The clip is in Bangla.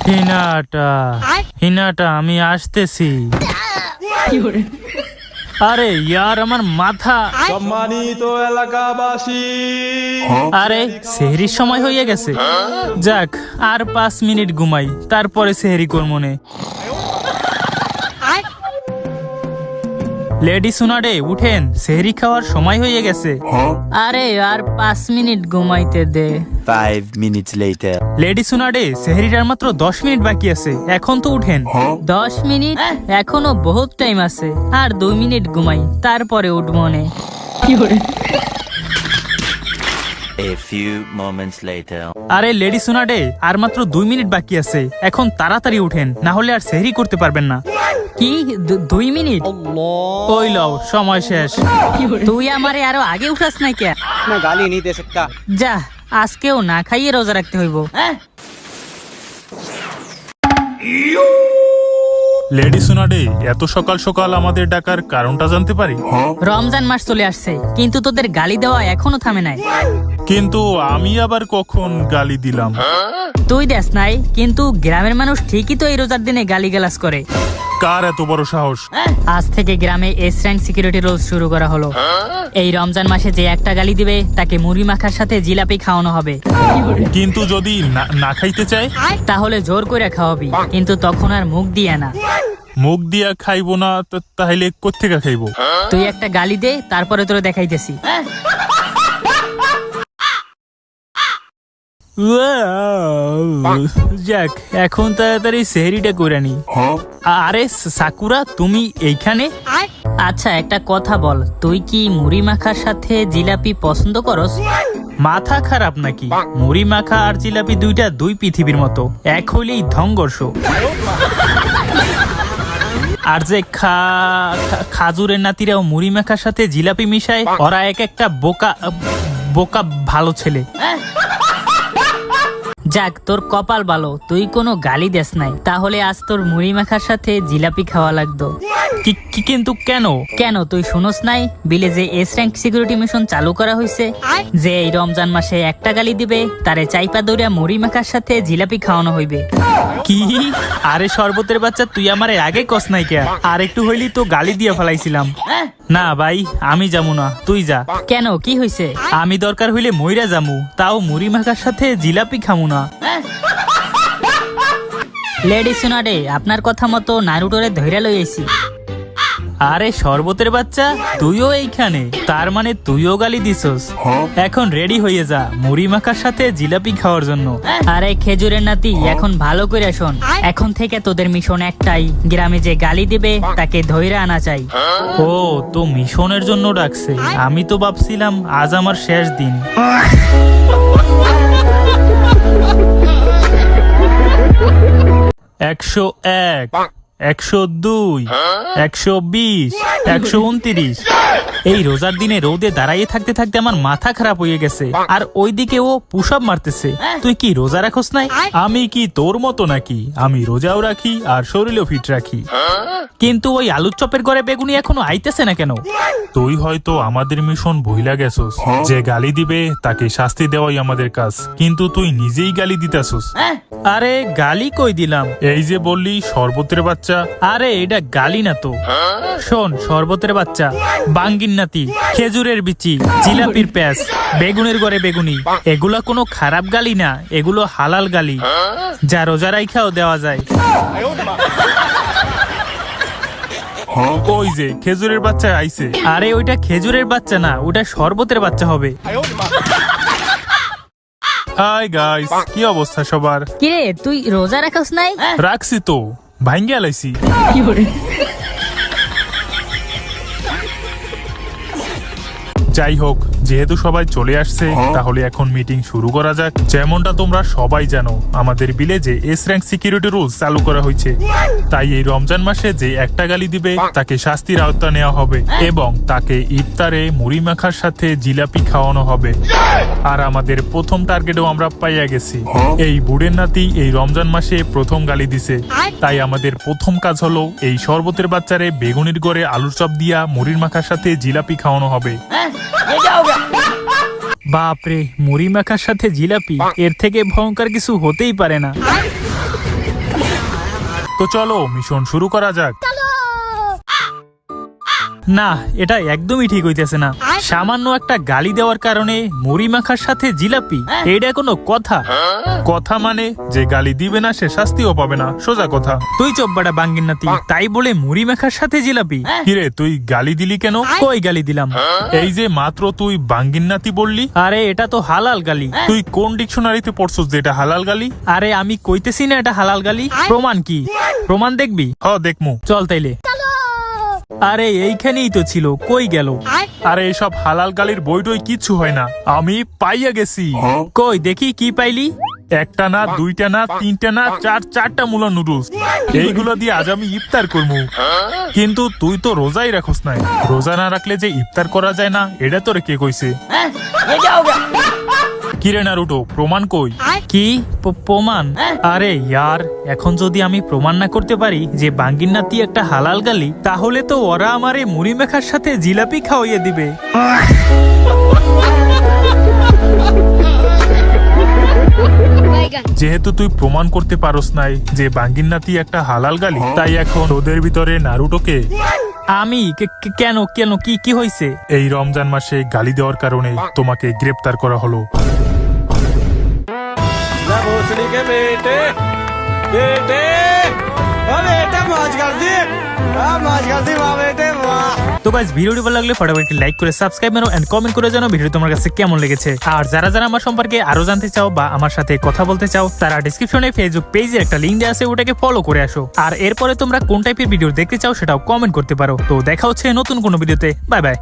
হিনাটা হিনাটা আমি আসতেছি। আরে ইয়ার আমার মাথা। সম্মানিত এলাকাবাসী, আরে সেহরির সময় হয়ে গেছে। যাক আর 5 মিনিট ঘুমাই, তারপরে সেহরি করমনে। লেডি সুনাডে উঠেন, সেহরি খাওয়ার সময় হয়ে গেছে। আরে আর 5 মিনিট ঘুমাইতে দে। 5 minutes later. লেডি সুনাডে সেহরির আর মাত্র 10 মিনিট বাকি আছে, এখন তো উঠেন। 10 মিনিট? এখনো বহুত টাইম আছে, আর 2 মিনিট ঘুমাই, তারপরে উঠবনে। A few moments later. আরে লেডি সুনাডে আর মাত্র 2 মিনিট বাকি আছে, এখন তাড়াতাড়ি উঠেন, না হলে আর সেহরি করতে পারবেন না। কি 2 মিনিট? ওই লও সময় শেষ। তুই আমারে আরো আগে উঠাস নাই কে? मैं गाली नहीं दे सकता। যা, আজকেও না খাইয়ে রোজা রাখতে হইব। লেডি সুনাডে এত সকাল সকাল আমাদের ডাকার কারণটা জানতে পারি? রমজান মাস চলে আসছে, কিন্তু তোদের গালি দেওয়া এখনো থামে নাই। কিন্তু আমি আবার কখন গালি দিলাম? তুই দেখ নাই, কিন্তু গ্রামের মানুষ ঠিকই তো এই রোজার দিনে গালিগালাজ করে। কার এত বড় সাহস? আজ থেকে গ্রামে এস র্যাঙ্ক সিকিউরিটি রোজ শুরু করা হলো। এই রমজান মাসে যে একটা গালি দিবে তাকে মুড়ি মাখার সাথে জিলাপি খাওয়ানো হবে। কিন্তু যদি না খাইতে চায়? তাহলে জোর করে খাওয়াবি, কিন্তু তখন আর মুখ দিয়ে না। মুখ দিয়া খাইবো না তাহলে কোত্থেকে খাইবো? তুই একটা গালি দে, তারপরে তোরে দেখাইতেছি। যাক এখন তাড়াতাড়ি সেহরিটা করে নি। আরে সাকুরা তুমি এইখানে? আচ্ছা একটা কথা বল, তুই কি মুড়ি মাখার সাথে জিলাপি পছন্দ করস? মাথা খারাপ নাকি? মুড়ি মাখা আর জিলাপি দুইটা দুই পৃথিবীর মতো, এক হইলেই ধংঘর্ষ। আর যে খাজুরের নাতিরাও মুড়ি মাখার সাথে জিলাপি মিশায়, ওরা এক একটা বোকা বোকা ভালো ছেলে। যাক তোর কপাল ভালো, তুই কোনো গালি দেস নাই, তাহলে আজ তোর মুড়ি মাখার সাথে জিলাপি খাওয়া লাগতো। কিন্তু কেন? কেন তুই শুনোস নাই বিলে যে এস র্যাঙ্ক সিকিউরিটি মিশন চালু করা হয়েছে? যে এই রমজান মাসে একটা গালি দিবে তারে চাইপা দৌড়া মুড়ি মাখার সাথে জিলাপি খাওয়ানো হইবে। কি? আরে শরবতের বাচ্চা, তুই আমার আগে কস নাই কে? আর একটু হইলি তো গালি দিয়ে ফেলাইছিলাম। না ভাই আমি যাবো না, তুই যা। কেন, কি হইছে? আমি দরকার হইলে মইরা যামু, তাও মুড়ি মাখার সাথে জিলাপি খামু না। লেডি সুনাডে আপনার কথা মতো নারুটোরে ধইরা লইছি। আরে শরবতের বাচ্চা, তুইও এইখানে? তার মানে তুইও গালি দিছস? এখন রেডি হয়ে যা মুড়ি মাখার সাথে জিলাপি খাওয়ার জন্য। আরে খেজুরের নাতি, এখন ভালো করে শোন, এখন থেকে তোদের মিশন একটাই, গ্রামে যে গালি দিবে তাকে ধইরা আনা চাই। ও তো মিশনের জন্য ডাকছে, আমি তো ভাবছিলাম আজ আমার শেষ দিন। 101, 102, 120, 129। এই রোজার দিনে রোদে দাঁড়াইয়ে থাকতে থাকতে আমার মাথা খারাপ হয়ে গেছে, আর ওইদিকে ও পুশ আপ মারতেছে। তুই কি রোজা রাখোস নাই? আমি কি তোর মতো নাকি? আমি রোজাও রাখি আর শরীরও ফিট রাখি। কিন্তু ওই আলুর চপের ঘরে বেগুনি এখনো আইতেছে না কেন? তুই হয়তো আমাদের মিশন ভুইলা গেছস, যে গালি দিবে তাকে শাস্তি দেওয়াই আমাদের কাজ, কিন্তু তুই নিজেই গালি দিতেছস। আরে গালি কই দিলাম? এই যে বললি শরবতের বাচ্চা। আরে এটা গালি না তো। শোন শরবতের বাচ্চা, বাঙ্গির নাতি, খেজুরের বিচি, জিলাপির প্যাস, বেগুনের ঘরে বেগুনি, এগুলা কোনো খারাপ গালি না, এগুলো হালাল গালি, যা রোজা রাইখাও দেওয়া যায়। ওই যে খেজুরের বাচ্চা আইছে। আরে ওইটা খেজুরের বাচ্চা না, ওটা শরবতের বাচ্চা হবে। হাই গাইস, কি অবস্থা সবার? কিরে তুই রোজা রাখস নাই? রাখছি তো, ভাঙ্গে আলাইছি। যাই হোক, যেহেতু সবাই চলে আসছে, তাহলে এখন মিটিং শুরু করা যাক। যেমনটা তোমরা সবাই জানো, আমাদের ভিলেজে এস র্যাঙ্ক সিকিউরিটি রুলস চালু করা হয়েছে। তাই এই রমজান মাসে যে একটা গালি দিবে তাকে শাস্তির আওতা নেওয়া হবে, এবং তাকে ইফতারে মুড়ি মাখার সাথে জিলাপি খাওয়ানো হবে। আর আমাদের প্রথম টার্গেটও আমরা পাইয়া গেছি। এই বুড়ের নাতি এই রমজান মাসে প্রথম গালি দিছে, তাই আমাদের প্রথম কাজ হলো এই শরবতের বাচ্চারে বেগুনির গড়ে আলুর চপ দিয়া মুড়ির মাখার সাথে জিলাপি খাওয়ানো হবে। বাপরে, মুড়ি মাখার সাথে জিলাপি, এর থেকে ভয়ঙ্কর কিছু হতেই পারে না। তো চলো মিশন শুরু করা যাক। না, এটা একদমই ঠিক হইতেছে না। সামান্য একটা গালি দেওয়ার কারণে মুড়ি মাখার সাথে জিলাপি, এটা কোনো কথা? কথা মানে যে গালি দিবে না সে শাস্তিও পাবে না, সোজা কথা। তুই চব্বাটা বাঙ্গির নাতি, তাই বলে মুড়ি মাখার সাথে জিলাপি? কিরে তুই গালি দিলি কেন? কই গালি দিলাম? এই যে মাত্র তুই বাঙ্গিন্নাতি বললি। আরে এটা তো হালাল গালি। তুই কোন ডিকশনারিতে পড়ছস যে এটা হালাল গালি? আরে আমি কইতেছি না এটা হালাল গালি। প্রমাণ কি? প্রমাণ দেখবি? দেখমু। চল তাইলে। আরে এইখানেই তো ছিল, কই গেল? আরে এসব হালাল গালির বইটই কিচ্ছু হয় না, আমি পাইয়া গেছি। কই দেখি কি পাইলি? একটা না, দুইটা না, তিনটা না, চারটা মুলা নুডলস। এইগুলো দিয়ে আজ আমি ইফতার করবো। কিন্তু তুই তো রোজাই রাখস নাই। রোজা না রাখলে যে ইফতার করা যায় না, এটা তোরে কে কইছে? কিরে নারুটো, প্রমাণ কই? কি প্রমাণ? আরে ইয়ার, এখন যদি আমি প্রমাণ না করতে পারি যে বাঙ্গির নাতি একটা হালাল গালি, তাহলে তো ওরা আমারে মুড়ি মাখার সাথে জিলাপি খাওয়াইয়ে দিবে। যেহেতু তুই প্রমাণ করতে পারস নাই যে বাঙ্গিন্নাতি একটা হালাল গালি, তাই এখন ওদের ভিতরে নারুটোকে আমি কেন কেন কি কি হয়েছে? এই রমজান মাসে গালি দেওয়ার কারণে তোমাকে গ্রেপ্তার করা হলো। भोसड़ी के बेटे बेटे बेटा मौज कर दी, मौज कर दी वाह बेटे वाह। তো গাইস, ভিডিওটি ভালো লাগলে ফটাফট লাইক করে সাবস্ক্রাইব করো এন্ড কমেন্ট করে জানাও ভিডিও তোমার কাছে কেমন লেগেছে। আর যারা যারা আমার সম্পর্কে আরো জানতে চাও বা আমার সাথে কথা বলতে চাও, তারা ডেসক্রিপশনে ফেসবুক পেজে একটা লিংক দেওয়া আছে, ওটাকে ফলো করে আসো। আর এরপরে তোমরা কোন টাইপের ভিডিও দেখতে চাও সেটাও কমেন্ট করতে পারো। তো দেখা হচ্ছে নতুন কোনো ভিডিওতে। Bye bye.